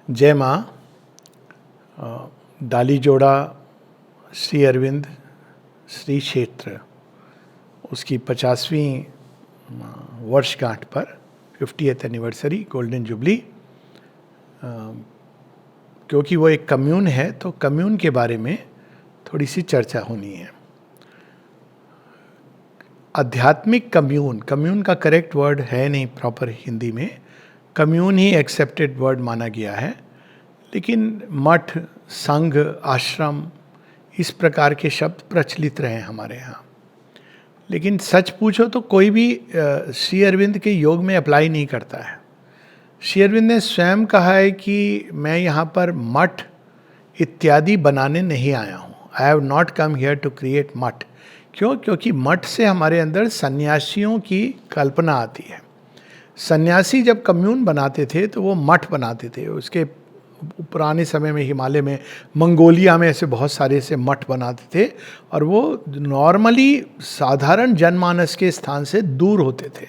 जय माँ। डाली जोड़ा श्री अरविंद श्री क्षेत्र उसकी 50वीं वर्षगांठ पर 50th एनिवर्सरी गोल्डन जुबली, क्योंकि वो एक कम्यून है तो कम्यून के बारे में थोड़ी सी चर्चा होनी है। आध्यात्मिक कम्यून, कम्यून का करेक्ट वर्ड है नहीं प्रॉपर हिंदी में, कम्यून ही एक्सेप्टेड वर्ड माना गया है, लेकिन मठ, संघ, आश्रम इस प्रकार के शब्द प्रचलित रहे हमारे यहाँ। लेकिन सच पूछो तो कोई भी श्री अरविंद के योग में अप्लाई नहीं करता है। श्री अरविंद ने स्वयं कहा है कि मैं यहाँ पर मठ इत्यादि बनाने नहीं आया हूँ। I have not come here to create मठ। क्यों? क्योंकि मठ से हमारे अंदर सन्यासियों की कल्पना आती है। सन्यासी जब कम्यून बनाते थे तो वो मठ बनाते थे। उसके पुराने समय में हिमालय में, मंगोलिया में ऐसे बहुत सारे ऐसे मठ बनाते थे और वो नॉर्मली साधारण जनमानस के स्थान से दूर होते थे।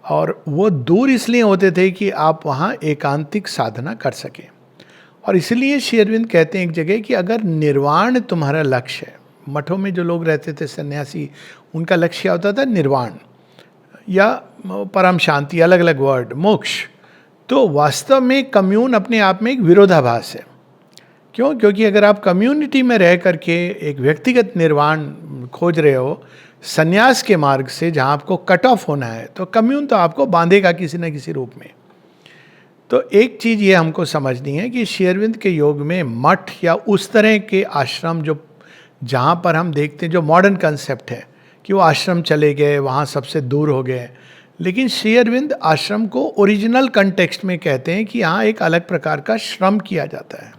और वो दूर इसलिए होते थे कि आप वहाँ एकांतिक साधना कर सकें। और इसलिए श्री अरविंद कहते हैं एक जगह कि अगर निर्वाण तुम्हारा लक्ष्य है, मठों में जो लोग रहते थे सन्यासी, उनका लक्ष्य क्या होता था? निर्वाण या परम शांति, अलग अलग वर्ड, मोक्ष। तो वास्तव में कम्यून अपने आप में एक विरोधाभास है। क्यों? क्योंकि अगर आप कम्युनिटी में रह करके एक व्यक्तिगत निर्वाण खोज रहे हो संन्यास के मार्ग से, जहाँ आपको कट ऑफ होना है, तो कम्यून तो आपको बांधेगा किसी न किसी रूप में। तो एक चीज़ ये हमको समझनी है कि श्री अरविंद के योग में मठ या उस तरह के आश्रम जो जहाँ पर हम देखते हैं, जो मॉडर्न कंसेप्ट है कि वो आश्रम चले गए, वहाँ सबसे दूर हो गए, लेकिन श्री अरविंद आश्रम को ओरिजिनल कंटेक्स्ट में कहते हैं कि यहाँ एक अलग प्रकार का श्रम किया जाता है,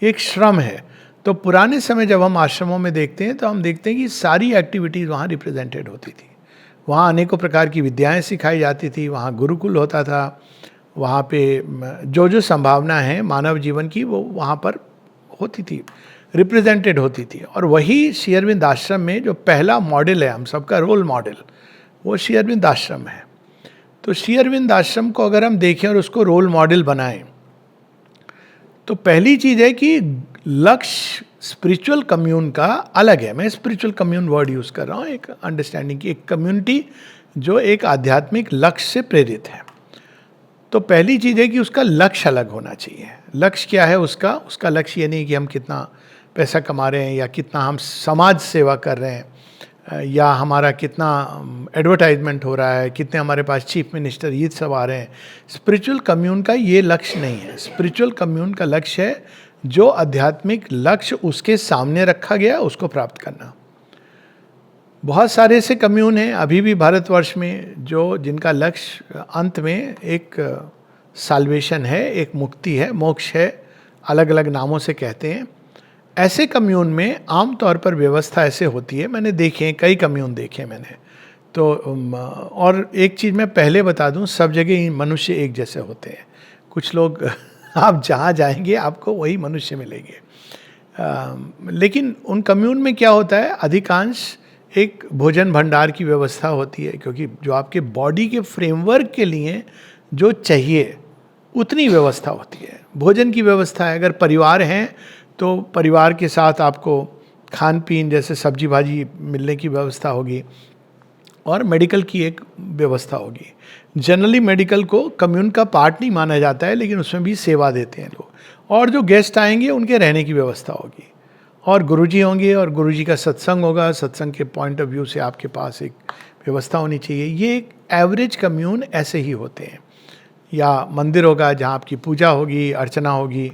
एक श्रम है। तो पुराने समय जब हम आश्रमों में देखते हैं तो हम देखते हैं कि सारी एक्टिविटीज़ वहाँ रिप्रेजेंटेड होती थी। वहाँ अनेकों प्रकार की विद्याएं सिखाई जाती थी, वहाँ गुरुकुल होता था, वहाँ पे जो जो संभावना है मानव जीवन की वो वहाँ पर होती थी, रिप्रेजेंटेड होती थी। और वही श्री अरविंद आश्रम में जो पहला मॉडल है, हम सबका रोल मॉडल, वो श्री अरविंद आश्रम है। तो श्री अरविंद आश्रम को अगर हम देखें और उसको रोल मॉडल बनाएं, तो पहली चीज़ है कि लक्ष्य स्पिरिचुअल कम्यून का अलग है। मैं स्पिरिचुअल कम्यून वर्ड यूज़ कर रहा हूँ, एक अंडरस्टैंडिंग की, एक कम्युनिटी जो एक आध्यात्मिक लक्ष्य से प्रेरित है। तो पहली चीज़ है कि उसका लक्ष्य अलग होना चाहिए। लक्ष्य क्या है उसका? उसका लक्ष्य ये नहीं कि हम कितना पैसा कमा रहे हैं या कितना हम समाज सेवा कर रहे हैं या हमारा कितना एडवर्टाइजमेंट हो रहा है, कितने हमारे पास चीफ मिनिस्टर ये सब आ रहे हैं। स्पिरिचुअल कम्यून का ये लक्ष्य नहीं है। स्पिरिचुअल कम्यून का लक्ष्य है जो आध्यात्मिक लक्ष्य उसके सामने रखा गया उसको प्राप्त करना। बहुत सारे ऐसे कम्यून हैं अभी भी भारतवर्ष में जो जिनका लक्ष्य अंत में एक साल्वेशन है, एक मुक्ति है, मोक्ष है, अलग अलग नामों से कहते हैं। ऐसे कम्यून में आम तौर पर व्यवस्था ऐसे होती है, मैंने देखे, कई कम्यून देखे मैंने। तो और एक चीज़ मैं पहले बता दूं, सब जगह मनुष्य एक जैसे होते हैं। कुछ लोग आप जहाँ जाएंगे आपको वही मनुष्य मिलेंगे, लेकिन उन कम्यून में क्या होता है, अधिकांश एक भोजन भंडार की व्यवस्था होती है, क्योंकि जो आपके बॉडी के फ्रेमवर्क के लिए जो चाहिए उतनी व्यवस्था होती है। भोजन की व्यवस्था है, अगर परिवार हैं तो परिवार के साथ आपको खान पीन जैसे सब्जी भाजी मिलने की व्यवस्था होगी, और मेडिकल की एक व्यवस्था होगी। जनरली मेडिकल को कम्यून का पार्ट नहीं माना जाता है, लेकिन उसमें भी सेवा देते हैं लोग। और जो गेस्ट आएंगे उनके रहने की व्यवस्था होगी, और गुरुजी होंगे और गुरुजी का सत्संग होगा। सत्संग के पॉइंट ऑफ व्यू से आपके पास एक व्यवस्था होनी चाहिए। ये एक एवरेज कम्यून ऐसे ही होते हैं। या मंदिर होगा जहाँ आपकी पूजा होगी, अर्चना होगी,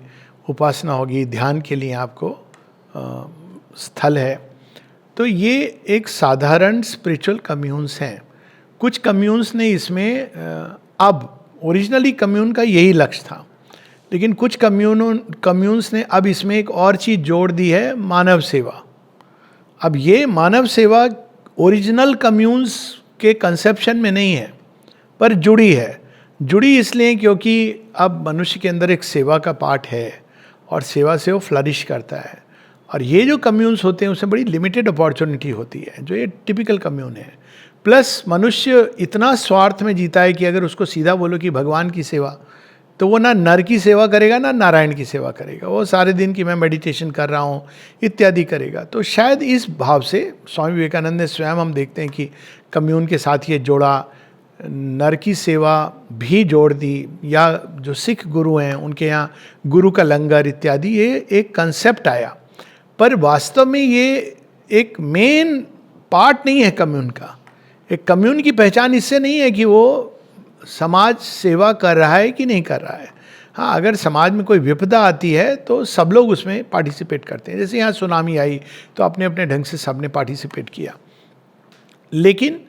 उपासना होगी, ध्यान के लिए आपको स्थल है। तो ये एक साधारण स्पिरिचुअल कम्यून्स हैं। कुछ कम्यून्स ने इसमें अब ओरिजिनली कम्यून का यही लक्ष्य था, लेकिन कुछ कम्यून्स ने अब इसमें एक और चीज़ जोड़ दी है, मानव सेवा। अब ये मानव सेवा ओरिजिनल कम्यून्स के कंसेप्शन में नहीं है, पर जुड़ी है। जुड़ी इसलिए क्योंकि अब मनुष्य के अंदर एक सेवा का पार्ट है और सेवा से वो फ्लरिश करता है। और ये जो कम्यून्स होते हैं उसमें बड़ी लिमिटेड अपॉर्चुनिटी होती है, जो ये टिपिकल कम्यून है। प्लस मनुष्य इतना स्वार्थ में जीता है कि अगर उसको सीधा बोलो कि भगवान की सेवा तो वो ना नर की सेवा करेगा ना नारायण की सेवा करेगा, वो सारे दिन की मैं मेडिटेशन कर रहा हूँ इत्यादि करेगा। तो शायद इस भाव से स्वामी विवेकानंद ने स्वयं, हम देखते हैं कि कम्यून के साथ ये जोड़ा, नर की सेवा भी जोड़ दी, या जो सिख गुरु हैं उनके यहाँ गुरु का लंगर इत्यादि, ये एक कंसेप्ट आया। पर वास्तव में ये एक मेन पार्ट नहीं है कम्यून का। एक कम्यून की पहचान इससे नहीं है कि वो समाज सेवा कर रहा है कि नहीं कर रहा है। हाँ, अगर समाज में कोई विपदा आती है तो सब लोग उसमें पार्टिसिपेट करते हैं। जैसे यहाँ सुनामी आई तो अपने अपने ढंग से सबने पार्टिसिपेट किया, लेकिन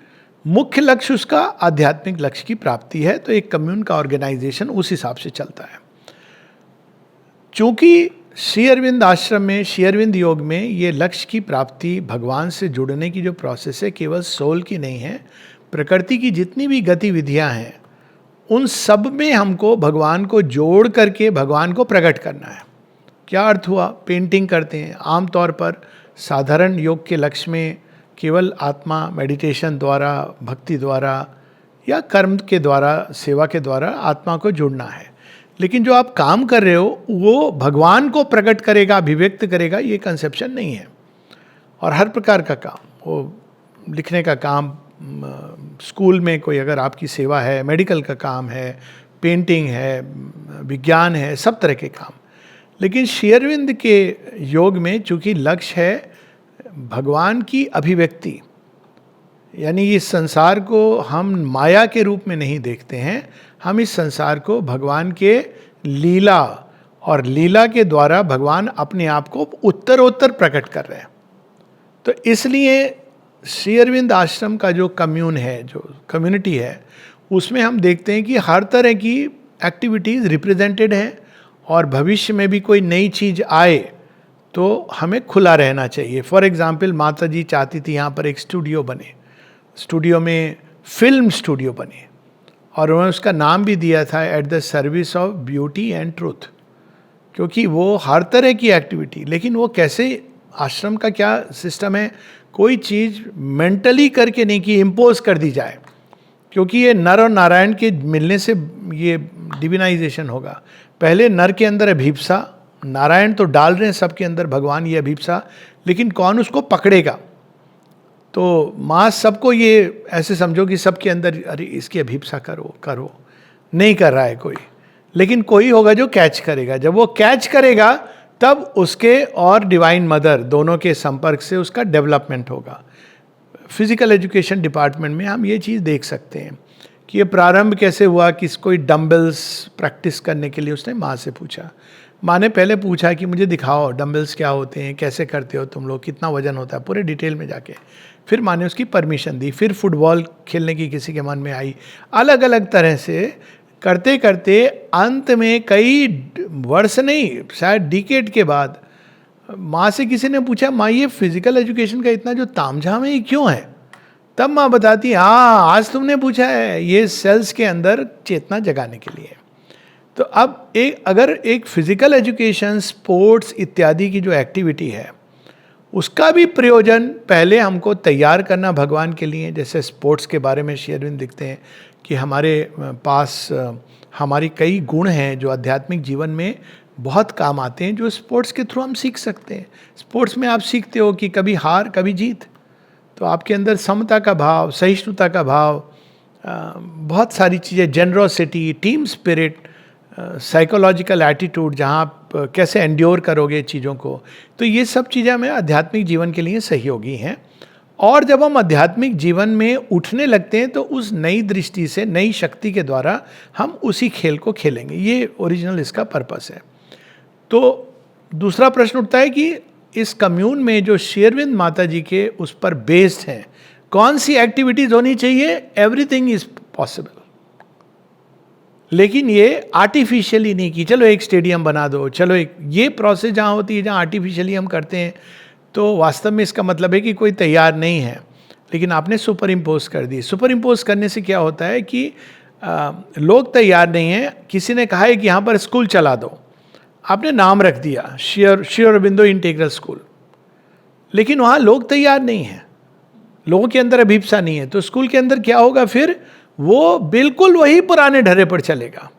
मुख्य लक्ष्य उसका आध्यात्मिक लक्ष्य की प्राप्ति है। तो एक कम्यून का ऑर्गेनाइजेशन उस हिसाब से चलता है। चूंकि श्री अरविंद आश्रम में, श्री अरविंद योग में ये लक्ष्य की प्राप्ति, भगवान से जुड़ने की जो प्रोसेस है, केवल सोल की नहीं है, प्रकृति की जितनी भी गतिविधियां हैं उन सब में हमको भगवान को जोड़ करके भगवान को प्रकट करना है। क्या अर्थ हुआ? पेंटिंग करते हैं, आमतौर पर साधारण योग के लक्ष्य में केवल आत्मा मेडिटेशन द्वारा, भक्ति द्वारा या कर्म के द्वारा, सेवा के द्वारा आत्मा को जुड़ना है। लेकिन जो आप काम कर रहे हो वो भगवान को प्रकट करेगा, अभिव्यक्त करेगा, ये कंसेप्शन नहीं है। और हर प्रकार का काम, वो लिखने का काम, स्कूल में कोई अगर आपकी सेवा है, मेडिकल का काम है, पेंटिंग है, विज्ञान है, सब तरह के काम। लेकिन श्री अरविंद के योग में चूंकि लक्ष्य है भगवान की अभिव्यक्ति, यानी इस संसार को हम माया के रूप में नहीं देखते हैं, हम इस संसार को भगवान के लीला और लीला के द्वारा भगवान अपने आप को उत्तरोत्तर प्रकट कर रहे हैं। तो इसलिए श्री अरविंद आश्रम का जो कम्यून है, जो कम्युनिटी है, उसमें हम देखते हैं कि हर तरह की एक्टिविटीज़ रिप्रेजेंटेड है। और भविष्य में भी कोई नई चीज़ आए तो हमें खुला रहना चाहिए। फॉर एग्जाम्पल, माता जी चाहती थी यहाँ पर एक स्टूडियो बने, स्टूडियो में फिल्म स्टूडियो बने, और उन्होंने उसका नाम भी दिया था at the service of beauty and truth, क्योंकि वो हर तरह की एक्टिविटी। लेकिन वो कैसे, आश्रम का क्या सिस्टम है, कोई चीज़ मेंटली करके नहीं कि इम्पोज कर दी जाए, क्योंकि ये नर और नारायण के मिलने से ये डिविनाइजेशन होगा। पहले नर के अंदर अभिप्सा, नारायण तो डाल रहे हैं सबके अंदर भगवान ये अभिप्सा, लेकिन कौन उसको पकड़ेगा? तो माँ सबको ये ऐसे समझो कि सबके अंदर अरे इसकी अभिप्सा करो करो, नहीं कर रहा है कोई, लेकिन कोई होगा जो कैच करेगा। जब वो कैच करेगा तब उसके और डिवाइन मदर दोनों के संपर्क से उसका डेवलपमेंट होगा। फिजिकल एजुकेशन डिपार्टमेंट में हम ये चीज़ देख सकते हैं कि ये प्रारंभ कैसे हुआ। कि कोई डम्बल्स प्रैक्टिस करने के लिए उसने माँ से पूछा। माँ ने पहले पूछा कि मुझे दिखाओ डम्बल्स क्या होते हैं, कैसे करते हो तुम लोग, कितना वजन होता है, पूरे डिटेल में जाके। फिर माँ ने उसकी परमिशन दी। फिर फुटबॉल खेलने की किसी के मन में आई। अलग अलग तरह से करते करते अंत में कई वर्ष नहीं, शायद डिकेड के बाद माँ से किसी ने पूछा, माँ ये फिजिकल एजुकेशन का इतना जो तामझाम है ये क्यों है? तब माँ बताती, हाँ आज तुमने पूछा है, ये सेल्स के अंदर चेतना जगाने के लिए। तो अब अगर एक फिजिकल एजुकेशन, स्पोर्ट्स इत्यादि की जो एक्टिविटी है, उसका भी प्रयोजन पहले हमको तैयार करना भगवान के लिए। जैसे स्पोर्ट्स के बारे में श्री अरविंद दिखते हैं कि हमारे पास हमारी कई गुण हैं जो आध्यात्मिक जीवन में बहुत काम आते हैं, जो स्पोर्ट्स के थ्रू हम सीख सकते हैं। स्पोर्ट्स में आप सीखते हो कि कभी हार कभी जीत, तो आपके अंदर समता का भाव, सहिष्णुता का भाव, बहुत सारी चीज़ें, generosity, team spirit, psychological attitude, जहाँ आप कैसे एंड्योर करोगे चीज़ों को, तो ये सब चीज़ें हमें आध्यात्मिक जीवन के लिए सहयोगी हैं। और जब हम आध्यात्मिक जीवन में उठने लगते हैं तो उस नई दृष्टि से, नई शक्ति के द्वारा हम उसी खेल को खेलेंगे। ये ओरिजिनल इसका पर्पस है। तो दूसरा प्रश्न उठता है कि इस कम्यून में जो श्री अरविंद माता जी के उस पर बेस्ड हैं, कौन सी एक्टिविटीज होनी चाहिए? Everything is possible. लेकिन ये आर्टिफिशियली नहीं कि चलो एक स्टेडियम बना दो, चलो एक, ये प्रोसेस जहाँ होती है, जहाँ आर्टिफिशियली हम करते हैं, तो वास्तव में इसका मतलब है कि कोई तैयार नहीं है, लेकिन आपने सुपर इम्पोज कर दी। सुपर इम्पोज करने से क्या होता है कि लोग तैयार नहीं हैं। किसी ने कहा है कि यहाँ पर स्कूल चला दो, आपने नाम रख दिया श्री अरबिंदो इंटीग्रल स्कूल, लेकिन वहाँ लोग तैयार नहीं हैं, लोगों के अंदर अभिप्सा नहीं है, तो स्कूल के अंदर क्या होगा? फिर वो बिल्कुल वही पुराने ढर्रे पर चलेगा।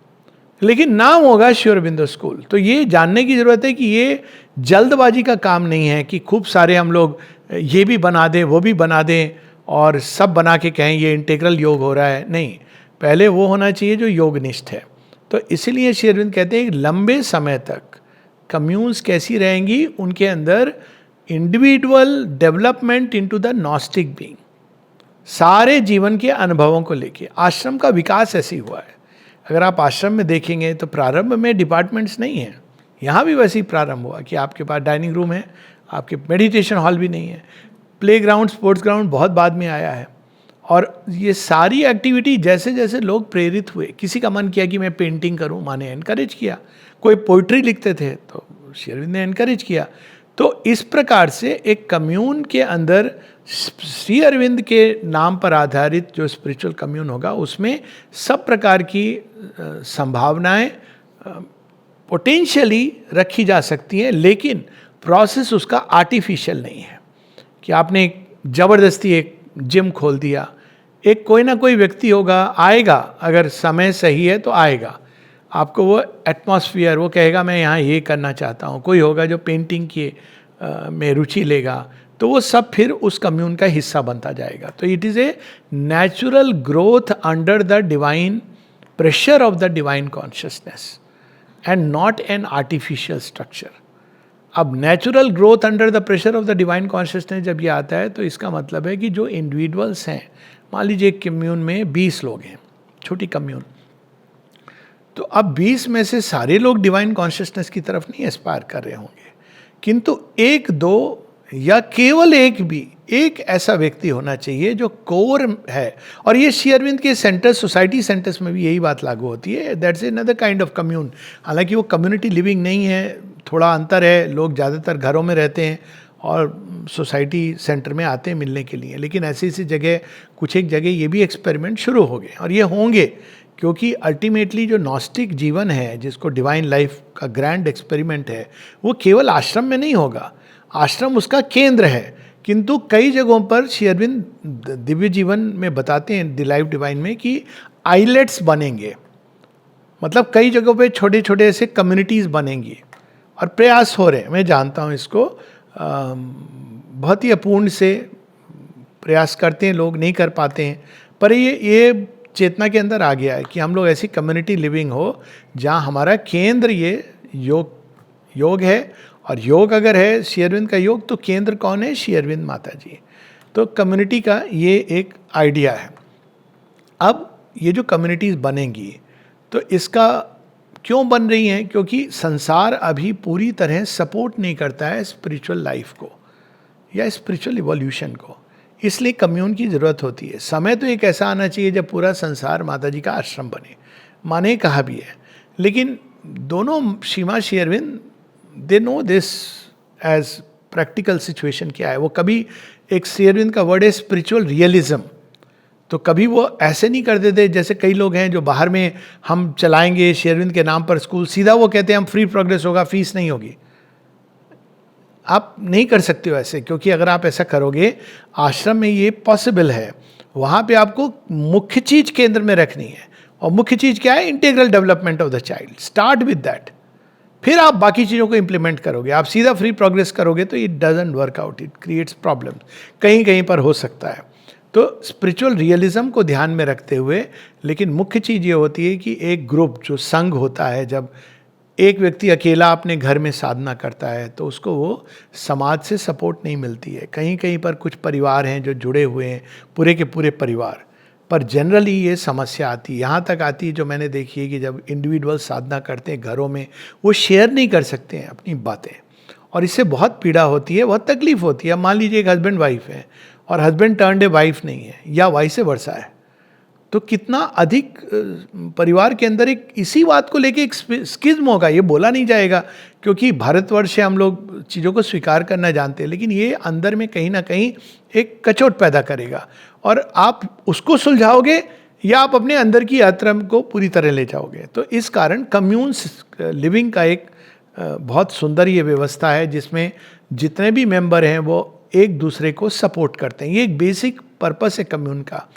लेकिन नाम होगा श्री अरबिंदो स्कूल। तो ये जानने की जरूरत है कि ये जल्दबाजी का काम नहीं है कि खूब सारे हम लोग ये भी बना दें वो भी बना दें और सब बना के कहें ये इंटीग्रल योग हो रहा है। नहीं, पहले वो होना चाहिए जो योगनिष्ठ है। तो इसीलिए श्री अरविंद कहते हैं कि लंबे समय तक कम्यून्स कैसी रहेंगी, उनके अंदर individual development into the gnostic being, सारे जीवन के अनुभवों को लेके आश्रम का विकास ऐसे ही हुआ है। अगर आप आश्रम में देखेंगे तो प्रारंभ में डिपार्टमेंट्स नहीं हैं, यहाँ भी वैसे ही प्रारंभ हुआ कि आपके पास डाइनिंग रूम है, आपके मेडिटेशन हॉल भी नहीं है, प्लेग्राउंड स्पोर्ट्स ग्राउंड बहुत बाद में आया है। और ये सारी एक्टिविटी जैसे जैसे लोग प्रेरित हुए, किसी का मन किया कि मैं पेंटिंग करूं, माँ ने एनकरेज किया, कोई पोइट्री लिखते थे तो श्री अरविंद ने एनकरेज किया। तो इस प्रकार से एक कम्यून के अंदर श्री अरविंद के नाम पर आधारित जो स्पिरिचुअल कम्यून होगा उसमें सब प्रकार की संभावनाएं पोटेंशियली रखी जा सकती हैं, लेकिन प्रोसेस उसका आर्टिफिशियल नहीं है कि आपने ज़बरदस्ती एक जिम खोल दिया। एक कोई ना कोई व्यक्ति होगा, आएगा, अगर समय सही है तो आएगा, आपको वो एटमॉस्फियर, वो कहेगा मैं यहाँ ये करना चाहता हूँ। कोई होगा जो पेंटिंग के में रुचि लेगा, तो वो सब फिर उस कम्यून का हिस्सा बनता जाएगा। तो it is a natural growth under the divine pressure of the divine consciousness and not an artificial structure. अब natural growth under the pressure of the divine consciousness जब ये आता है तो इसका मतलब है कि जो इंडिविजुअल्स हैं, मान लीजिए एक कम्यून में 20 लोग हैं, छोटी कम्यून, तो अब 20 में से सारे लोग डिवाइन कॉन्शियसनेस की तरफ नहीं एस्पायर कर रहे होंगे, किंतु एक दो या केवल एक ऐसा व्यक्ति होना चाहिए जो कोर है। और ये श्री अरविंद के सेंटर, सोसाइटी सेंटर्स में भी यही बात लागू होती है। That's another kind of commune. हालांकि वो कम्युनिटी लिविंग नहीं है, थोड़ा अंतर है, लोग ज़्यादातर घरों में रहते हैं और सोसाइटी सेंटर में आते हैं मिलने के लिए। लेकिन ऐसी ऐसी जगह, कुछ एक जगह ये भी एक्सपेरिमेंट शुरू हो गए और ये होंगे, क्योंकि अल्टीमेटली जो नॉस्टिक जीवन है, जिसको डिवाइन लाइफ का ग्रैंड एक्सपेरिमेंट है, वो केवल आश्रम में नहीं होगा। आश्रम उसका केंद्र है, किंतु कई जगहों पर श्री अरविंद दिव्य जीवन में बताते हैं, द लाइफ डिवाइन में, कि आइलेट्स बनेंगे। मतलब कई जगहों पे छोटे छोटे ऐसे कम्युनिटीज़ बनेंगी और प्रयास हो रहे हैं। मैं जानता हूँ इसको, बहुत ही अपूर्ण से प्रयास करते हैं लोग, नहीं कर पाते हैं, पर ये चेतना के अंदर आ गया है कि हम लोग ऐसी कम्युनिटी लिविंग हो जहाँ हमारा केंद्र ये योग है। और योग अगर है श्री अरविंद का योग, तो केंद्र कौन है? श्री अरविंद माता जी। तो कम्युनिटी का ये एक आइडिया है। अब ये जो कम्युनिटीज़ बनेंगी, तो इसका क्यों बन रही हैं? क्योंकि संसार अभी पूरी तरह सपोर्ट नहीं करता है स्पिरिचुअल लाइफ को या स्पिरिचुअल इवोल्यूशन को, इसलिए कम्यून की ज़रूरत होती है। समय तो एक ऐसा आना चाहिए जब पूरा संसार माता जी का आश्रम बने, माँ ने कहा भी है। लेकिन दोनों Shri Arvind they know this as practical situation क्या है। वो कभी, एक श्री अरविंद का वर्ड है स्पिरिचुअल रियलिज्म, तो कभी वो ऐसे नहीं कर देते जैसे कई लोग हैं जो बाहर में हम चलाएंगे श्री अरविंद के नाम पर स्कूल, सीधा वो कहते हैं हम फ्री प्रोग्रेस होगा, फीस नहीं होगी। आप नहीं कर सकते हो ऐसे, क्योंकि अगर आप ऐसा करोगे, आश्रम में ये पॉसिबल है। वहाँ पे आपको मुख्य चीज़ केंद्र में रखनी है, और मुख्य चीज़ क्या है? Integral development of the child. Start with that, फिर आप बाकी चीज़ों को इंप्लीमेंट करोगे। आप सीधा फ्री प्रोग्रेस करोगे तो it doesn't work out, it creates problem, कहीं कहीं पर हो सकता है। तो स्पिरिचुअल रियलिज्म को ध्यान में रखते हुए, लेकिन मुख्य चीज़ ये होती है कि एक ग्रुप, जो संघ होता है, जब एक व्यक्ति अकेला अपने घर में साधना करता है तो उसको वो समाज से सपोर्ट नहीं मिलती है। कहीं कहीं पर कुछ परिवार हैं जो जुड़े हुए हैं, पूरे के पूरे परिवार, पर जनरली ये समस्या आती है, यहाँ तक आती है जो मैंने देखी है कि जब इंडिविजुअल साधना करते हैं घरों में, वो शेयर नहीं कर सकते हैं अपनी बातें, और इससे बहुत पीड़ा होती है, बहुत तकलीफ होती है। मान लीजिए एक हस्बैंड वाइफ है और हस्बैंड टर्न्ड ए वाइफ नहीं है, या वाइस वर्सा है, तो कितना अधिक परिवार के अंदर एक इसी बात को लेके एक स्किज्म होगा। ये बोला नहीं जाएगा क्योंकि भारतवर्ष से हम लोग चीज़ों को स्वीकार करना जानते हैं, लेकिन ये अंदर में कहीं ना कहीं एक कचोट पैदा करेगा, और आप उसको सुलझाओगे या आप अपने अंदर की यात्रा को पूरी तरह ले जाओगे। तो इस कारण कम्यून्स लिविंग का एक बहुत सुंदर ये व्यवस्था है, जिसमें जितने भी मेंबर हैं वो एक दूसरे को सपोर्ट करते हैं। ये एक बेसिक पर्पस है कम्यून का।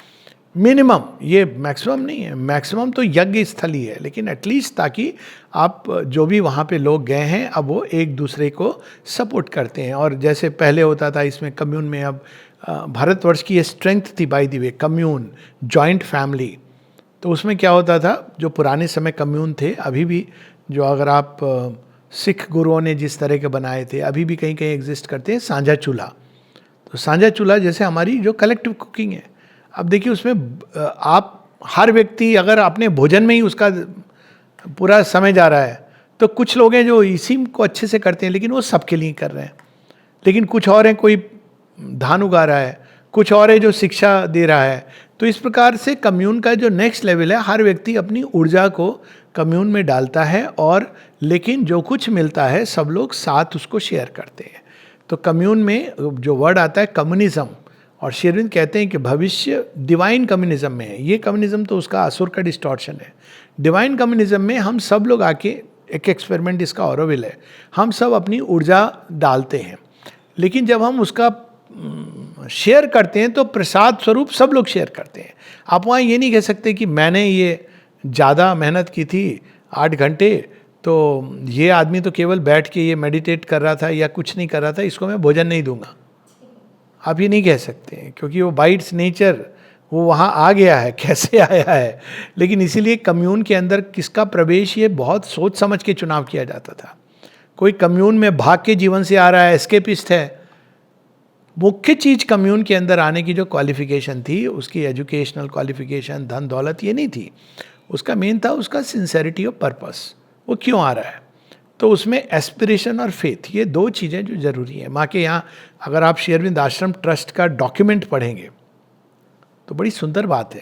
मिनिमम, ये मैक्सिमम नहीं है, मैक्सिमम तो यज्ञ स्थल ही है, लेकिन एटलीस्ट ताकि आप जो भी वहाँ पे लोग गए हैं अब वो एक दूसरे को सपोर्ट करते हैं। और जैसे पहले होता था इसमें कम्यून में, अब भारतवर्ष की ये स्ट्रेंथ थी by the way, commune, joint family. तो उसमें क्या होता था, जो पुराने समय कम्यून थे, अभी भी जो अगर आप सिख गुरुओं ने जिस तरह के बनाए थे अभी भी कहीं कहीं एग्जिस्ट करते हैं, साझा चूल्हा। तो साझा चूल्हा जैसे हमारी जो कलेक्टिव कुकिंग है, अब देखिए उसमें आप हर व्यक्ति अगर अपने भोजन में ही उसका पूरा समय जा रहा है, तो कुछ लोग हैं जो इसी को अच्छे से करते हैं लेकिन वो सबके लिए कर रहे हैं, लेकिन कुछ और हैं, कोई धान उगा रहा है, कुछ और है जो शिक्षा दे रहा है। तो इस प्रकार से कम्यून का जो नेक्स्ट लेवल है, हर व्यक्ति अपनी ऊर्जा को कम्यून में डालता है, और लेकिन जो कुछ मिलता है सब लोग साथ उसको शेयर करते हैं। तो कम्यून में जो वर्ड आता है कम्युनिज्म, और श्री अरविंद कहते हैं कि भविष्य डिवाइन कम्युनिज्म में है। ये कम्युनिज्म तो उसका असुर का डिस्टॉर्शन है। डिवाइन कम्युनिज्म में हम सब लोग आके, एक एक्सपेरिमेंट इसका ऑरोविल है, हम सब अपनी ऊर्जा डालते हैं, लेकिन जब हम उसका शेयर करते हैं तो प्रसाद स्वरूप सब लोग शेयर करते हैं। आप वहाँ ये नहीं कह सकते कि मैंने ये ज़्यादा मेहनत की थी 8 घंटे, तो ये आदमी तो केवल बैठ के ये मेडिटेट कर रहा था या कुछ नहीं कर रहा था, इसको मैं भोजन नहीं दूंगा। आप ये नहीं कह सकते हैं, क्योंकि वो बाय इट्स नेचर वो वहाँ आ गया है, कैसे आया है। लेकिन इसीलिए कम्यून के अंदर किसका प्रवेश, ये बहुत सोच समझ के चुनाव किया जाता था। कोई कम्यून में भाग के जीवन से आ रहा है, एस्केपिस्ट है। मुख्य चीज कम्यून के अंदर आने की जो क्वालिफिकेशन थी, उसकी एजुकेशनल क्वालिफिकेशन, धन दौलत, ये नहीं थी। उसका मेन था उसका सिंसेरिटी ऑफ पर्पस, वो क्यों आ रहा है। तो उसमें एस्पिरेशन और फेथ, ये 2 चीज़ें जो ज़रूरी हैं। माँ के यहाँ अगर आप श्री अरविंद आश्रम ट्रस्ट का डॉक्यूमेंट पढ़ेंगे तो बड़ी सुंदर बात है।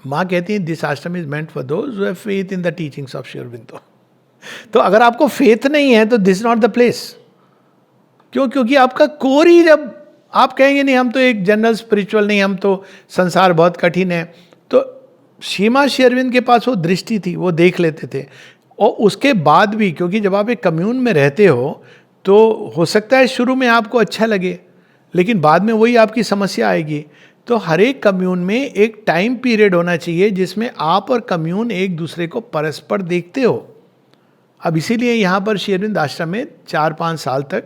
माँ कहती है दिस आश्रम is meant for those who have faith in the teachings of Shri Aurobindo. तो अगर आपको फेथ नहीं है तो दिस नॉट द प्लेस। क्यों? क्योंकि आपका कोर ही, जब आप कहेंगे नहीं हम तो एक जनरल स्पिरिचुअल नहीं, हम तो संसार बहुत कठिन है, तो श्रीमा श्री अरविंद के पास वो दृष्टि थी, वो देख लेते थे। और उसके बाद भी, क्योंकि जब आप एक कम्यून में रहते हो तो हो सकता है शुरू में आपको अच्छा लगे, लेकिन बाद में वही आपकी समस्या आएगी। तो हर एक कम्यून में एक टाइम पीरियड होना चाहिए जिसमें आप और कम्यून एक दूसरे को परस्पर देखते हो। अब इसीलिए यहाँ पर श्री अरविंद आश्रम में 4-5 साल तक,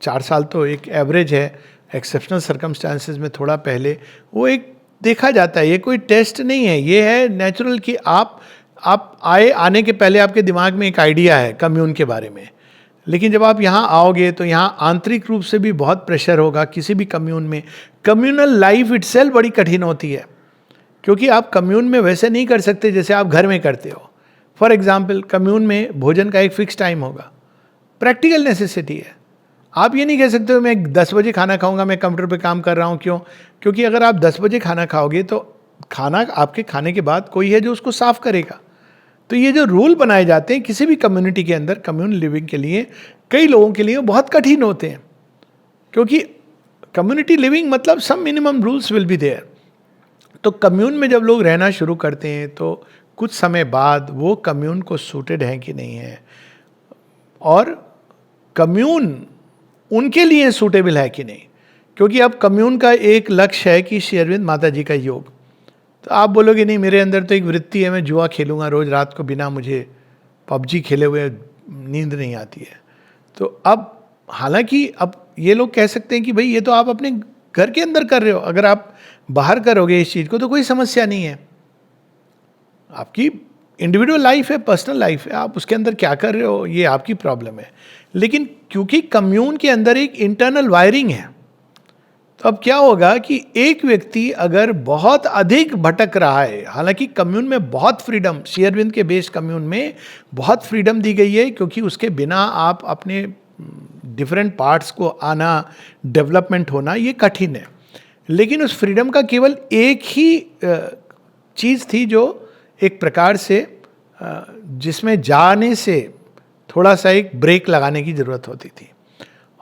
4 साल तो एक एवरेज है, एक्सेप्शनल सर्कमस्टांसेस में थोड़ा पहले, वो एक देखा जाता है। ये कोई टेस्ट नहीं है, ये है नेचुरल कि आप आने के पहले आपके दिमाग में एक आइडिया है कम्यून के बारे में, लेकिन जब आप यहाँ आओगे तो यहाँ आंतरिक रूप से भी बहुत प्रेशर होगा। किसी भी कम्यून में कम्यूनल लाइफ इटसेल्फ बड़ी कठिन होती है, क्योंकि आप कम्यून में वैसे नहीं कर सकते जैसे आप घर में करते हो। फॉर एग्जाम्पल, कम्यून में भोजन का एक फिक्स टाइम होगा, प्रैक्टिकल नेसेसिटी है। आप ये नहीं कह सकते हो मैं 10 बजे खाना खाऊंगा, मैं कंप्यूटर पे काम कर रहा हूँ। क्यों? क्योंकि अगर आप 10 बजे खाना खाओगे तो खाना आपके खाने के बाद कोई है जो उसको साफ करेगा। तो ये जो रूल बनाए जाते हैं किसी भी कम्युनिटी के अंदर, कम्यूनल लिविंग के लिए, कई लोगों के लिए बहुत कठिन होते हैं, क्योंकि कम्युनिटी लिविंग मतलब some minimum rules will be there. तो कम्यून में जब लोग रहना शुरू करते हैं तो कुछ समय बाद वो कम्यून को सूटेड है कि नहीं है, और कम्यून उनके लिए सूटेबल है कि नहीं। क्योंकि अब कम्यून का एक लक्ष्य है कि श्री अरविंद माता जी का योग। तो आप बोलोगे नहीं, मेरे अंदर तो एक वृत्ति है, मैं जुआ खेलूंगा रोज रात को, बिना मुझे पबजी खेले हुए नींद नहीं आती है। तो अब हालांकि अब ये लोग कह सकते हैं कि भाई ये तो आप अपने घर के अंदर कर रहे हो, अगर आप बाहर करोगे इस चीज़ को तो कोई समस्या नहीं है। आपकी इंडिविजुअल लाइफ है, पर्सनल लाइफ है, आप उसके अंदर क्या कर रहे हो ये आपकी प्रॉब्लम है। लेकिन क्योंकि कम्यून के अंदर एक इंटरनल वायरिंग है, तो अब क्या होगा कि एक व्यक्ति अगर बहुत अधिक भटक रहा है, हालांकि कम्यून में बहुत फ्रीडम, श्री अरविंद के बेस्ड कम्यून में बहुत फ्रीडम दी गई है, क्योंकि उसके बिना आप अपने डिफरेंट पार्ट्स को आना, डेवलपमेंट होना, ये कठिन है। लेकिन उस फ्रीडम का केवल एक ही चीज़ थी जो एक प्रकार से जिसमें जाने से थोड़ा सा एक ब्रेक लगाने की ज़रूरत होती थी,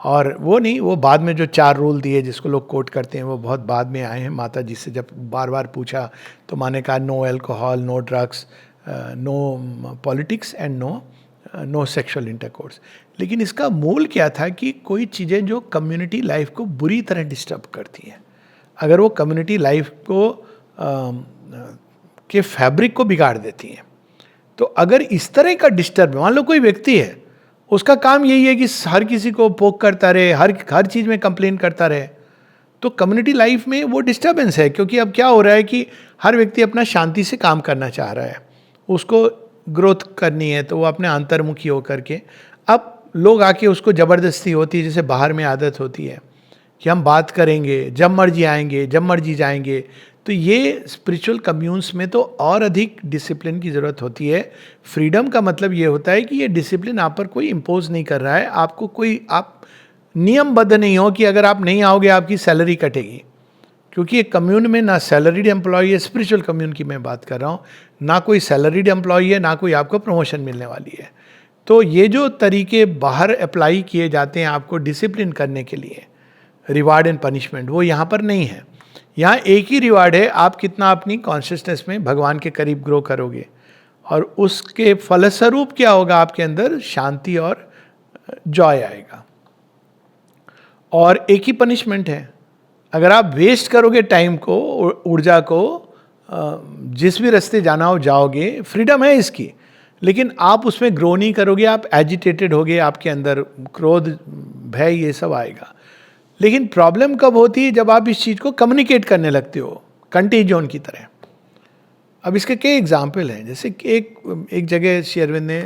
और वो नहीं, वो बाद में जो 4 रूल दिए जिसको लोग कोट करते हैं वो बहुत बाद में आए हैं। माता जी से जब बार बार पूछा तो माँ ने कहा no alcohol, no drugs, no politics and no sexual intercourse. लेकिन इसका मूल क्या था कि कोई चीज़ें जो कम्युनिटी लाइफ को बुरी तरह डिस्टर्ब करती हैं। अगर वो कम्युनिटी लाइफ को के फैब्रिक को बिगाड़ देती हैं। तो अगर इस तरह का डिस्टर्ब, मान लो कोई व्यक्ति है, उसका काम यही है कि हर किसी को पोक करता रहे, हर चीज़ में कंप्लेन करता रहे, तो कम्युनिटी लाइफ में वो डिस्टर्बेंस है। क्योंकि अब क्या हो रहा है कि हर व्यक्ति अपना शांति से काम करना चाह रहा है, उसको ग्रोथ करनी है, तो वो अपने अंतर्मुखी होकर के, अब लोग आके उसको ज़बरदस्ती होती है, जैसे बाहर में आदत होती है कि हम बात करेंगे, जब मर्जी आएंगे, जब मर्जी जाएंगे। तो ये स्पिरिचुअल कम्यून्स में तो और अधिक डिसिप्लिन की ज़रूरत होती है। फ्रीडम का मतलब ये होता है कि ये डिसिप्लिन आप पर कोई इम्पोज नहीं कर रहा है, आपको कोई, आप नियमबद्ध नहीं हो कि अगर आप नहीं आओगे आपकी सैलरी कटेगी। क्योंकि एक कम्यून में ना सैलरीड एम्प्लॉय है, स्पिरिचुअल कम्यून की मैं बात कर रहा हूँ, ना कोई सैलरीड एम्प्लॉय है, ना कोई आपको प्रमोशन मिलने वाली है। तो ये जो तरीके बाहर अप्लाई किए जाते हैं आपको डिसिप्लिन करने के लिए, रिवार्ड एंड पनिशमेंट, वो यहाँ पर नहीं है। यहाँ एक ही रिवार्ड है, आप कितना अपनी कॉन्शियसनेस में भगवान के करीब ग्रो करोगे, और उसके फलस्वरूप क्या होगा, आपके अंदर शांति और जॉय आएगा। और एक ही पनिशमेंट है, अगर आप वेस्ट करोगे टाइम को, ऊर्जा को, जिस भी रास्ते जाना हो जाओगे, फ्रीडम है इसकी, लेकिन आप उसमें ग्रो नहीं करोगे, आप एजिटेटेड होगे, आपके अंदर क्रोध, भय, ये सब आएगा। लेकिन प्रॉब्लम कब होती है, जब आप इस चीज़ को कम्युनिकेट करने लगते हो कंटेजियन की तरह। अब इसके कई एग्जाम्पल हैं, जैसे एक जगह श्री अरविंद ने,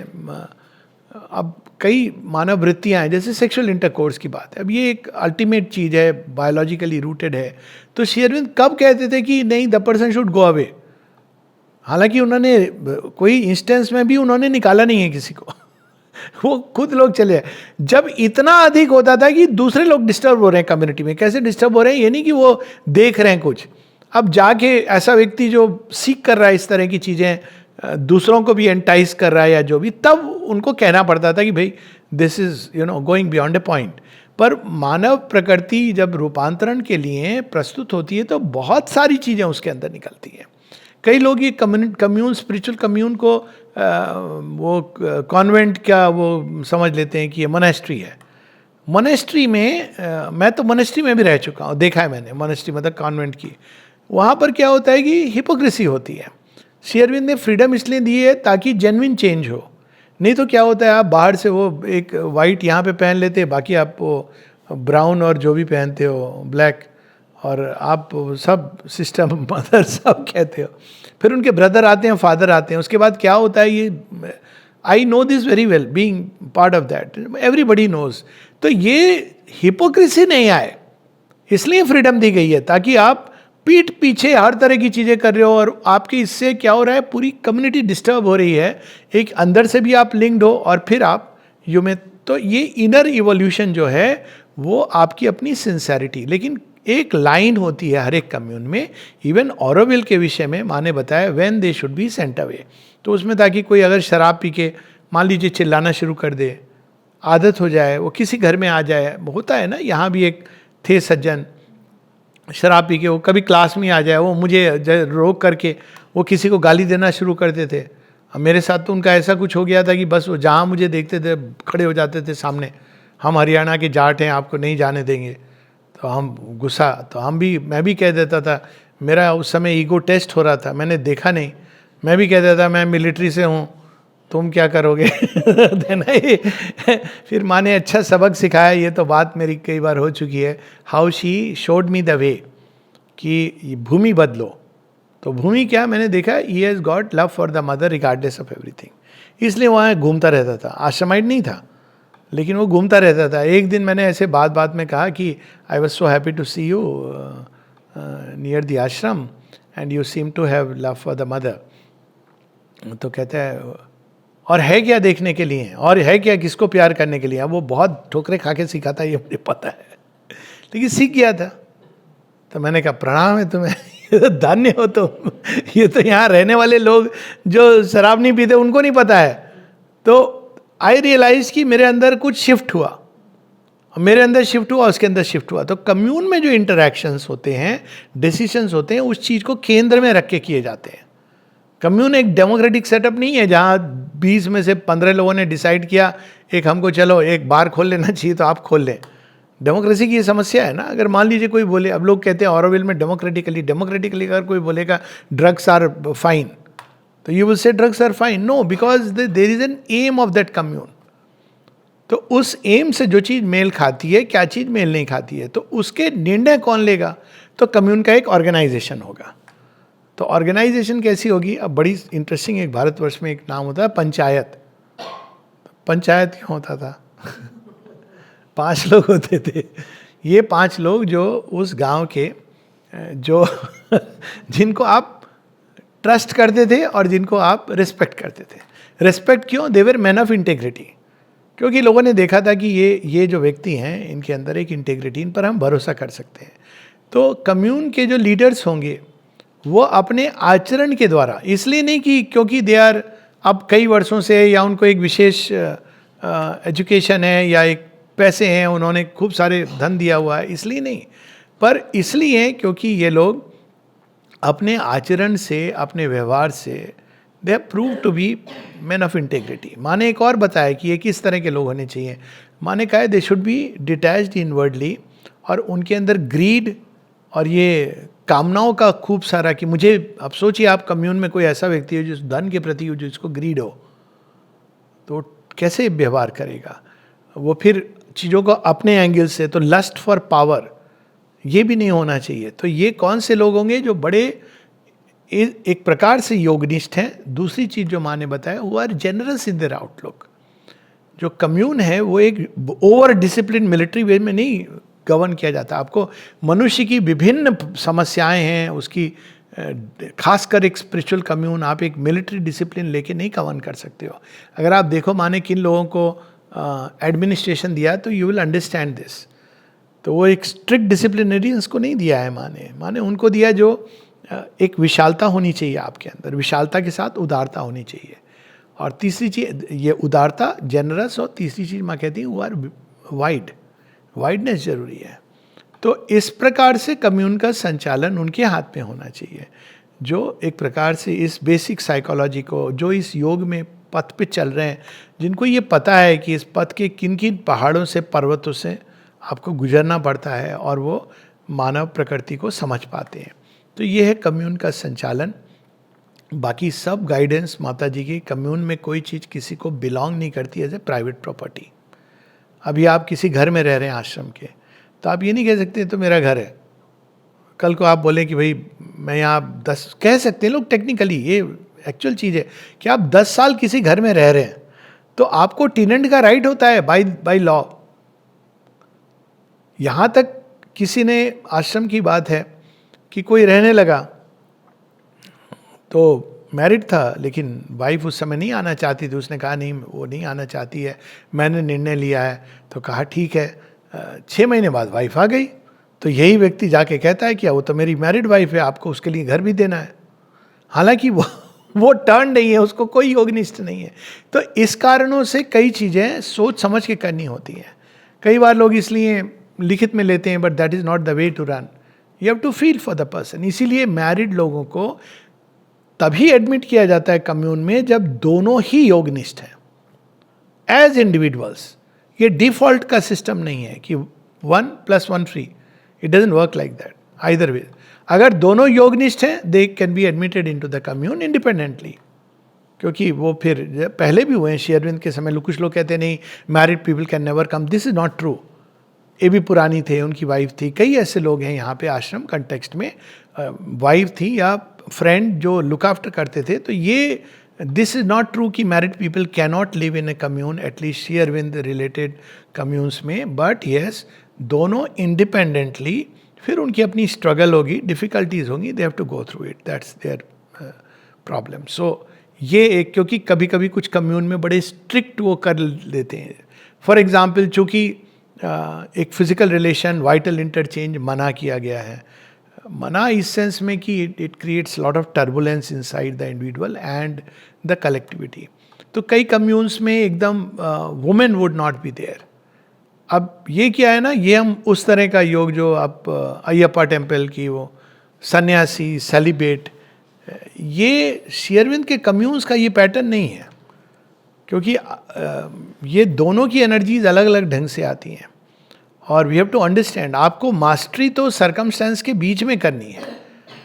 अब कई मानव वृत्तियाँ हैं, जैसे सेक्सुअल इंटरकोर्स की बात है, अब ये एक अल्टीमेट चीज़ है, बायोलॉजिकली रूटेड है। तो श्री अरविंद कब कहते थे कि नहीं, the person should go away, हालांकि उन्होंने कोई इंस्टेंस में भी उन्होंने निकाला नहीं है किसी को वो खुद लोग चले। जब इतना अधिक होता था कि दूसरे लोग डिस्टर्ब हो रहे हैं कम्युनिटी में, कैसे डिस्टर्ब हो रहे हैं, ये नहीं कि वो देख रहे हैं कुछ, अब जाके ऐसा व्यक्ति जो सीख कर रहा है इस तरह की चीज़ें, दूसरों को भी एंटाइज कर रहा है या जो भी, तब उनको कहना पड़ता था कि भाई this is going beyond A point. पर मानव प्रकृति जब रूपांतरण के लिए प्रस्तुत होती है तो बहुत सारी चीज़ें उसके अंदर निकलती हैं। कई लोग ये कम्यून, स्पिरिचुअल कम्यून को वो कॉन्वेंट का वो समझ लेते हैं कि ये मोनेस्ट्री है। मोनेस्ट्री में मैं तो मोनेस्ट्री में भी रह चुका हूँ, देखा है मैंने, मोनेस्ट्री मतलब कॉन्वेंट की। वहाँ पर क्या होता है कि हिपोक्रेसी होती है। श्री अरविंद ने फ्रीडम इसलिए दी है ताकि जेन्युइन चेंज हो, नहीं तो क्या होता है, आप बाहर से वो एक वाइट यहाँ पे पहन लेते हैं, बाकी आप वो ब्राउन और जो भी पहनते हो, ब्लैक, और आप सब सिस्टम, मदर सब कहते हो। फिर उनके ब्रदर आते हैं, फादर आते हैं, उसके बाद क्या होता है, ये I know this very well, being part of that, everybody knows. तो ये हिपोक्रेसी नहीं आए, इसलिए फ्रीडम दी गई है, ताकि आप पीठ पीछे हर तरह की चीज़ें कर रहे हो, और आपके इससे क्या हो रहा है, पूरी कम्युनिटी डिस्टर्ब हो रही है, एक अंदर से भी आप लिंक्ड हो, और फिर आप यू में, तो ये इनर इवोल्यूशन जो है वो आपकी अपनी सिंसेरिटी। लेकिन एक लाइन होती है हर एक कम्यून में, इवन ऑरोविल के विषय में माँ ने बताया, when they should be sent away, तो उसमें ताकि कोई अगर शराब पी के मान लीजिए चिल्लाना शुरू कर दे, आदत हो जाए, वो किसी घर में आ जाए, होता है ना, यहाँ भी एक थे सज्जन, शराब पी के वो कभी क्लास में आ जाए, वो मुझे रोक करके वो किसी को गाली देना शुरू करते थे। अब मेरे साथ तो उनका ऐसा कुछ हो गया था कि बस वो जहाँ मुझे देखते थे खड़े हो जाते थे सामने, हम हरियाणा के जाट हैं, आपको नहीं जाने देंगे। तो हम गुस्सा, तो मैं भी कह देता था, मेरा उस समय ईगो टेस्ट हो रहा था, मैंने देखा नहीं, मैं भी कह देता मैं मिलिट्री से हूँ, तुम क्या करोगे देना ही। फिर माँ ने अच्छा सबक सिखाया, ये तो बात मेरी कई बार हो चुकी है, how she showed me the way, कि भूमि बदलो। तो भूमि क्या, मैंने देखा he has got love for the mother regardless of everything, इसलिए वहाँ घूमता रहता था। आश्रमाइट नहीं था, लेकिन वो घूमता रहता था। एक दिन मैंने ऐसे बात में कहा कि I was so happy to see you near the ashram and you seem to have love for the mother. तो कहता है, और है क्या देखने के लिए, और है क्या किसको प्यार करने के लिए। अब वो बहुत ठोकरे खा के सीखा था, ये मुझे पता है, लेकिन सीख गया था। तो मैंने कहा प्रणाम है तुम्हें, धन्य हो तुम, ये तो यहाँ रहने वाले लोग जो शराब नहीं पीते उनको नहीं पता है। तो आई रियलाइज कि मेरे अंदर कुछ शिफ्ट हुआ, मेरे अंदर शिफ्ट हुआ, उसके अंदर शिफ्ट हुआ। तो कम्यून में जो इंटरैक्शंस होते हैं, डिसीजंस होते हैं, उस चीज़ को केंद्र में रख के किए जाते हैं। कम्यून एक डेमोक्रेटिक सेटअप नहीं है जहाँ 20 में से 15 लोगों ने डिसाइड किया एक हमको चलो एक बार खोल लेना चाहिए तो आप खोल लें। डेमोक्रेसी की ये समस्या है ना, अगर मान लीजिए कोई बोले, अब लोग कहते हैं ऑरोविल में डेमोक्रेटिकली अगर कोई बोलेगा ड्रग्स आर फाइन, तो you will say drugs are fine, no, because there is an aim of that commune. तो उस एम से जो चीज़ मेल खाती है, क्या चीज़ मेल नहीं खाती है, तो उसके निर्णय कौन लेगा? तो कम्यून का एक ऑर्गेनाइजेशन होगा। तो ऑर्गेनाइजेशन कैसी होगी? अब बड़ी इंटरेस्टिंग, एक भारतवर्ष में एक नाम होता है पंचायत। पंचायत क्यों होता था? 5 लोग होते थे। ये 5 लोग जो उस गांव के जो जिनको आप ट्रस्ट करते थे और जिनको आप रिस्पेक्ट करते थे। रिस्पेक्ट क्यों? दे वर मैन ऑफ इंटेग्रिटी, क्योंकि लोगों ने देखा था कि ये जो व्यक्ति हैं, इनके अंदर एक इंटेग्रिटी, इन पर हम भरोसा कर सकते हैं। तो कम्यून के जो लीडर्स होंगे वो अपने आचरण के द्वारा, इसलिए नहीं कि क्योंकि दे आर अब कई वर्षों से, या उनको एक विशेष एजुकेशन है या एक पैसे हैं, उन्होंने खूब सारे धन दिया हुआ है, इसलिए नहीं, पर इसलिए क्योंकि ये लोग अपने आचरण से, अपने व्यवहार से they have prove to be man of integrity. माने एक और बताया कि ये किस तरह के लोग होने चाहिए। माने कहा है they should be detached inwardly, और उनके अंदर ग्रीड और ये कामनाओं का खूब सारा, कि मुझे, अब सोचिए आप कम्यून में कोई ऐसा व्यक्ति है जो धन के प्रति जो इसको ग्रीड हो, तो कैसे व्यवहार करेगा वो? फिर चीज़ों को अपने एंगल से, तो लस्ट फॉर पावर ये भी नहीं होना चाहिए। तो ये कौन से लोग होंगे जो बड़े एक प्रकार से योगनिष्ठ हैं। दूसरी चीज़ जो माँ ने बताया, वो are generous in their outlook. जो कम्यून है वो एक ओवर डिसिप्लिन मिलिट्री वे में नहीं गवर्न किया जाता। आपको मनुष्य की विभिन्न समस्याएं हैं, उसकी खासकर एक स्पिरिचुअल कम्यून आप एक मिलिट्री डिसिप्लिन लेके नहीं गवर्न कर सकते हो। अगर आप देखो माने किन लोगों को एडमिनिस्ट्रेशन दिया, तो यू विल अंडरस्टैंड दिस। तो वो एक स्ट्रिक्ट डिसिप्लिनरियंस को नहीं दिया है माने उनको दिया जो एक विशालता होनी चाहिए आपके अंदर, विशालता के साथ उदारता होनी चाहिए। और तीसरी चीज़ ये उदारता, जेनरस, और तीसरी चीज़ मैं कहती हूँ वो आर वाइडनेस जरूरी है। तो इस प्रकार से कम्यून का संचालन उनके हाथ में होना चाहिए, जो एक प्रकार से इस बेसिक साइकोलॉजी को, जो इस योग में पथ पे चल रहे हैं, जिनको ये पता है कि इस पथ के किन किन पहाड़ों से, पर्वतों से आपको गुजरना पड़ता है, और वो मानव प्रकृति को समझ पाते हैं। तो ये है कम्यून का संचालन। बाकी सब गाइडेंस माता जी की, कम्यून में कोई चीज़ किसी को बिलोंग नहीं करती एज ए प्राइवेट प्रॉपर्टी। अभी आप किसी घर में रह रहे हैं आश्रम के, तो आप ये नहीं कह सकते तो मेरा घर है। कल को आप बोले कि भाई मैं यहाँ 10, कह सकते हैं लोग टेक्निकली, ये एक्चुअल चीज़ है कि आप 10 साल किसी घर में रह रहे हैं, तो आपको टेनेंट का राइट होता है बाय लॉ। यहाँ तक किसी ने, आश्रम की बात है कि कोई रहने लगा, तो मैरिड था लेकिन वाइफ उस समय नहीं आना चाहती थी। उसने कहा नहीं, वो नहीं आना चाहती है, मैंने निर्णय लिया है। तो कहा ठीक है। 6 महीने बाद वाइफ आ गई, तो यही व्यक्ति जाके कहता है कि वो तो मेरी मैरिड वाइफ है, आपको उसके लिए घर भी देना है। हालांकि वो टर्न नहीं है, उसको कोई योगनिष्ठ नहीं है। तो इस कारणों से कई चीज़ें सोच समझ के करनी होती हैं। कई बार लोग इसलिए लिखित में लेते हैं, but that is not the way to run. You have to feel for the person. इसीलिए मैरिड लोगों को तभी एडमिट किया जाता है कम्यून में जब दोनों ही योगनिष्ठ हैं एज इंडिविजुअल्स। ये डिफॉल्ट का सिस्टम नहीं है कि 1 + 1 free, it doesn't work like that either way. अगर दोनों योगनिष्ठ हैं, they can be admitted into the commune independently, क्योंकि वो फिर पहले भी हुए हैं। श्री अरविंद के समय कुछ लोग कहते हैं नहीं, married people can never come, this is not true. ये भी पुरानी थे, उनकी वाइफ थी। कई ऐसे लोग हैं यहाँ पे आश्रम कंटेक्स्ट में, वाइफ थी या फ्रेंड जो लुक आफ्टर करते थे। तो ये दिस इज नॉट ट्रू कि married people can not live in a commune, at least Shri Aurobindo related communes में। बट येस, दोनों इंडिपेंडेंटली, फिर उनकी अपनी स्ट्रगल होगी, डिफिकल्टीज होंगी, they have to go through it, that's their problem. So ये एक, क्योंकि कभी कभी कुछ कम्यून में बड़े स्ट्रिक्ट वो कर देते हैं। फॉर एग्जाम्पल, चूँकि एक फिजिकल रिलेशन, वाइटल इंटरचेंज मना किया गया है। मना इस सेंस में कि it creates lot of turbulence inside the individual and the collectivity. तो कई कम्यून्स में एकदम women would not be there. अब ये क्या है ना, ये हम उस तरह का योग जो आप अयप्पा टेम्पल की वो सन्यासी सेलिब्रेट, ये श्री अरविंद के कम्यून्स का ये पैटर्न नहीं है, क्योंकि ये दोनों की एनर्जीज अलग अलग ढंग से आती हैं। और वी हैव टू अंडरस्टैंड, आपको मास्टरी तो सरकमस्टेंस के बीच में करनी है।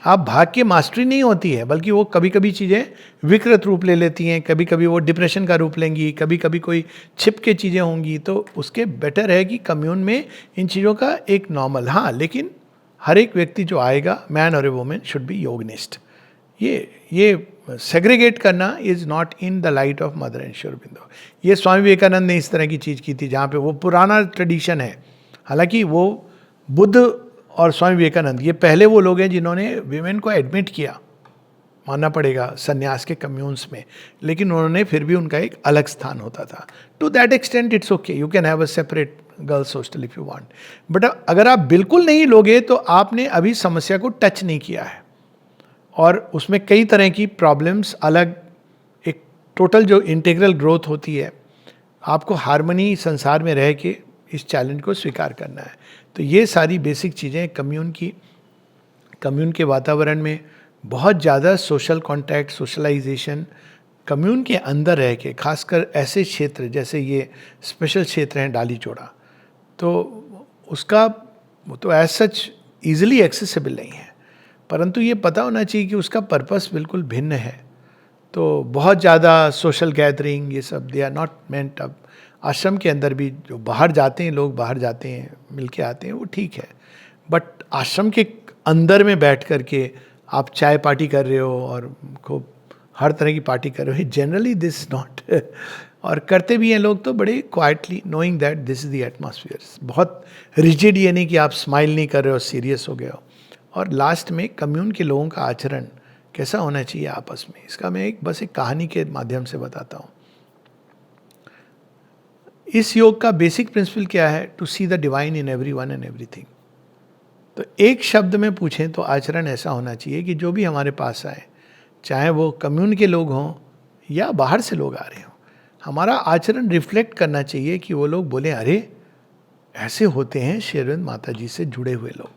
आप भाग के मास्टरी नहीं होती है, बल्कि वो कभी कभी चीज़ें विकृत रूप ले लेती हैं, कभी कभी वो डिप्रेशन का रूप लेंगी, कभी कभी कोई छिप के चीज़ें होंगी। तो उसके बेटर है कि कम्यून में इन चीज़ों का एक नॉर्मल, हाँ, लेकिन हर एक व्यक्ति जो आएगा, मैन और ए वुमेन, शुड बी योगनिस्ट। ये सेग्रीगेट करना is not in the light of mother and Shri Aurobindo. ये स्वामी विवेकानंद ने इस तरह की चीज़ की थी, जहाँ पे वो पुराना ट्रेडिशन है। हालांकि वो बुद्ध और स्वामी विवेकानंद ये पहले वो लोग हैं जिन्होंने विमेन को एडमिट किया, मानना पड़ेगा, संन्यास के कम्यून्स में, लेकिन उन्होंने फिर भी उनका एक अलग स्थान होता था। To that extent it's okay, you can have a separate girls hostel if you want, but अगर आप बिल्कुल नहीं लोगे तो आपने अभी समस्या को टच नहीं किया है, और उसमें कई तरह की प्रॉब्लम्स अलग, एक टोटल जो इंटीग्रल ग्रोथ होती है, आपको हार्मनी संसार में रह के इस चैलेंज को स्वीकार करना है। तो ये सारी बेसिक चीज़ें कम्यून के वातावरण में बहुत ज़्यादा सोशल कॉन्टैक्ट, सोशलाइजेशन, कम्यून के अंदर रह के, खासकर ऐसे क्षेत्र जैसे ये स्पेशल क्षेत्र हैं डाली चोड़ा, तो उसका वो तो एज सच ईजिली एक्सेसिबल नहीं है, परंतु ये पता होना चाहिए कि उसका पर्पस बिल्कुल भिन्न है। तो बहुत ज़्यादा सोशल गैदरिंग, ये सब दे आर नॉट मेंट। अब आश्रम के अंदर भी जो बाहर जाते हैं, लोग बाहर जाते हैं, मिल के आते हैं, वो ठीक है, बट आश्रम के अंदर में बैठ कर के आप चाय पार्टी कर रहे हो और खूब हर तरह की पार्टी कर रहे हो, जनरली दिस नॉट और करते भी हैं लोग तो बड़े quietly, knowing that this is the atmosphere. बहुत रिजिड ये नहीं कि आप स्माइल नहीं कर रहे हो, सीरियस हो गए हो। और लास्ट में कम्यून के लोगों का आचरण कैसा होना चाहिए आपस में, इसका मैं बस एक कहानी के माध्यम से बताता हूँ। इस योग का बेसिक प्रिंसिपल क्या है? To see the divine in everyone and everything. तो एक शब्द में पूछें तो आचरण ऐसा होना चाहिए कि जो भी हमारे पास आए, चाहे वो कम्यून के लोग हों या बाहर से लोग आ रहे हों, हमारा आचरण रिफ्लेक्ट करना चाहिए कि वो लोग बोले, अरे ऐसे होते हैं श्री अरविंद माता जी से जुड़े हुए लोग।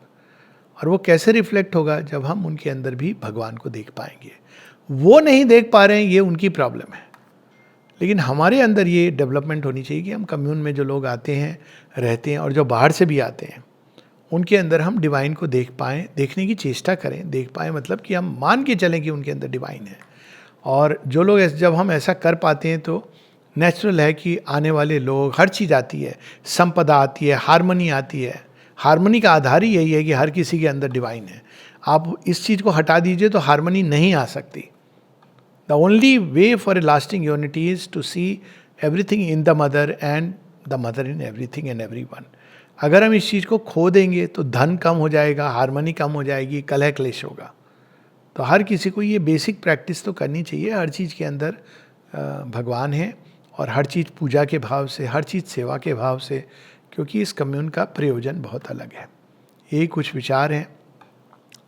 और वो कैसे रिफ्लेक्ट होगा? जब हम उनके अंदर भी भगवान को देख पाएंगे। वो नहीं देख पा रहे हैं, ये उनकी प्रॉब्लम है, लेकिन हमारे अंदर ये डेवलपमेंट होनी चाहिए कि हम कम्यून में जो लोग आते हैं, रहते हैं, और जो बाहर से भी आते हैं, उनके अंदर हम डिवाइन को देख पाएँ, देखने की चेष्टा करें। देख पाएँ मतलब कि हम मान के चलें कि उनके अंदर डिवाइन है। और जो लोग जब हम ऐसा कर पाते हैं तो नेचुरल है कि आने वाले लोग, हर चीज़ आती है, संपदा आती है, हारमोनी आती है। हारमोनी का आधार ही यही है कि हर किसी के अंदर डिवाइन है। आप इस चीज़ को हटा दीजिए तो हारमोनी नहीं आ सकती। The only way for a lasting unity is to see everything in the mother and the mother in everything and everyone. अगर हम इस चीज़ को खो देंगे तो धन कम हो जाएगा, हारमोनी कम हो जाएगी, कलह क्लेश होगा। तो हर किसी को ये बेसिक प्रैक्टिस तो करनी चाहिए। हर चीज़ के अंदर भगवान है, और हर चीज़ पूजा के भाव से, हर चीज़ सेवा के भाव से, क्योंकि इस कम्यून का प्रयोजन बहुत अलग है। यही कुछ विचार हैं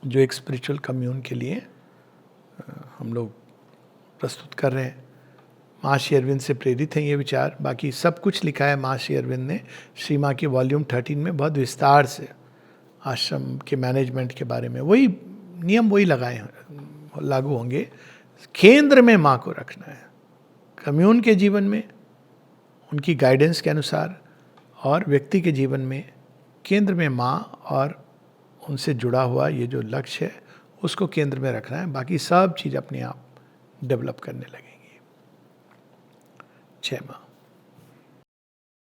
जो एक स्पिरिचुअल कम्यून के लिए हम लोग प्रस्तुत कर रहे हैं। माँ श्री अरविंद से प्रेरित हैं ये विचार। बाकी सब कुछ लिखा है माँ श्री अरविंद ने श्री माँ के वॉल्यूम 13 में बहुत विस्तार से आश्रम के मैनेजमेंट के बारे में। वही नियम वही लगाए हैं, लागू होंगे। केंद्र में माँ को रखना है कम्यून के जीवन में, उनकी गाइडेंस के अनुसार, और व्यक्ति के जीवन में केंद्र में माँ और उनसे जुड़ा हुआ ये जो लक्ष्य है उसको केंद्र में रखना है। बाकी सब चीज़ अपने आप डेवलप करने लगेंगी। जय माँ।